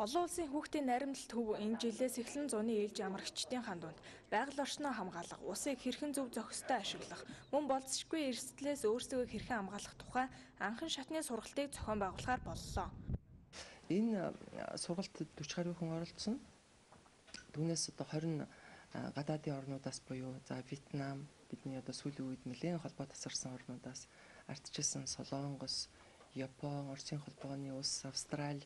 Олон улсын хүүхдийн найрамдал төв энэ жилээс эхлэн зуны ээлж амрагчдын дунд байгаль орчноо хамгаалах, усыг хэрхэн зөв зохистой ашиглах, мөн болцсошгүй эрсдлээс өөрсдөө хэрхэн хамгаалах тухай анхан шатны сургалтыг зохион байгуулахаар боллоо. Энэ сургалт 40 гаруй хүн оролцсон. Түүнээс одоо 20 гадаадын орнуудаас буюу Вьетнам, бидний одоо сүүлийн үед нэлээд холбоо тасарсан орнуудаас ардчилсан Солонгос, Япон, Оросын холбооны улс, Австрали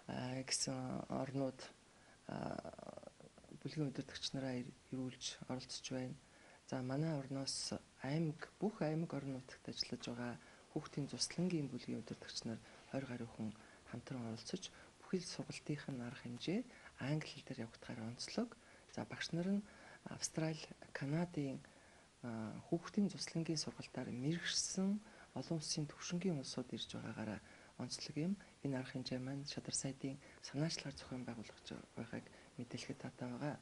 гэсэн орнууд бүлгийн удирдагч нараа ирүүлж оролцож байна. За манай орноос бүх аймаг орон нутагт ажиллаж байгаа хүүхдийн цуслангийн бүлгийн удирдагч нар 20 гаруй хүн хамтран оролцож бүхэл сургалтынх нь арга хэмжээ англи хэл дээр явагдахаар онцлог. За багш нар нь Австрали, Канадын хүүхдийн цуслангийн сургалтаар мэргэшсэн олон улсын төвшингийн улсууд ирж байгаагаараа онцлог юм. Энэ арга хэмжээ маань Шадар сайдын санаачлагаар зохион байгуулагдж байгааг мэдээлэхэд татаа байгаа.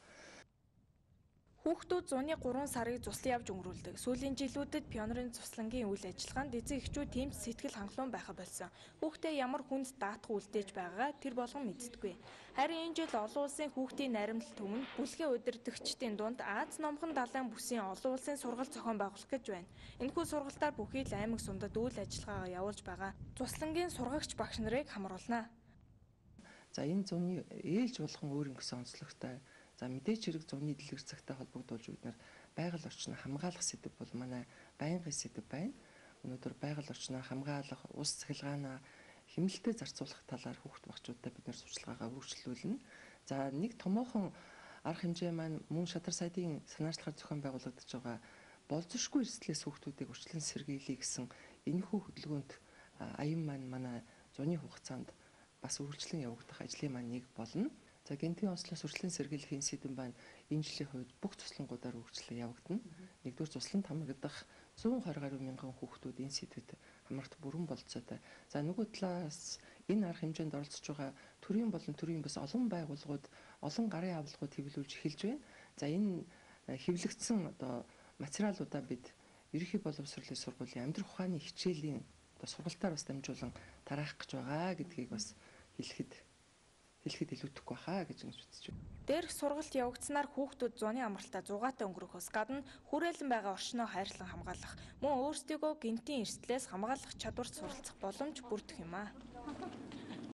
Хүүхдүүд зуны 3 сарыг цуслан явж өнгөрүүлдэг. Сүүлийн жилүүдэд пионерын цуслангийн үйл ажиллагаанд эцэг эхчүүд тийм сэтгэл хангалуун байха болсон. Хүүхдээ ямар хүнд даатах үлдээж байгаагаа тэр болгон мэддэггүй. Харин энэ жил олон улсын хүүхдийн найрамдал түмэнд бүлгийн удирдагчдын дунд Аз номхон далайн бүсийн олон улсын сургалт зохион байгуулах гэж байна. Энэхүү сургалтаар бүхий л аймаг сундад үйл ажиллагаагаа явуулж байгаа цуслангийн сургагч багш нарыг хамруулнаа. За энэ зуны ээлж болгон өөр ингэсэн онцлогтой. За мэдээч хэрэг зуны дэлгэр цагтай холбогдуулж бид нар байгаль орчноо хамгаалах сэдэв бол манай байнгын сэдэв байна. Өнөөдөр байгаль орчноо хамгаалах, ус цахилгаанаа хэмнэлтэд зарцуулах талаар хүүхд багчуудаа бид нар сурчлагаагаа хөгжүүлнэ. За нэг томоохон арга хэмжээ маань мөн Шадар сайдын санаачлагаар зохион байгуулагдаж байгаа болцсошгүй эрсдлээс хүүхдүүдийг урьдчилан сэргийлье гэсэн энэхүү хөдөлгөөнт аян маань манай зуны хугацаанд бас үргэлжлэн явагдах ажлын маань нэг болно. За гэнэтийн онцлогоос урьдчилан сэргийлэх сэдэв маань энэ жилийн хувьд бүх цуслангуудаар үргэлжлэн явагдана. Нэгдүгээр цусланд хамрагдах 120 гаруй мянган хүүхдүүд энэ сэдвэд хамрагт бүрэн болцоотой. За нөгөө талаас энэ арга хэмжээнд оролцож байгаа төрийн болон төрийн бас олон байгууллагууд, олон гарын авлагууд хэвлүүлж эхэлж байна. За энэ хэвлэгдсэн одоо материалуудаа бид ерөнхий боловсролын сургуулийн амьдрах ухааны хичээлийн одоо сургалтаар бас дамжуулан тараах гэж байгаа гэдгийг бас хэлэхэд илүүтэхгүй хаа гэж үзэж байна. Дээрх сургалт явагдсанаар хүүхдүүд зуны амралтаа зугаатай өнгөрөхөөс гадна хүрээлэн байгаа орчноо хайрлан хамгаалах, мөн өөрсдийгөө гэнэтийн эрсдлээс хамгаалах чадварт суралцах боломж бүрдэх юм аа.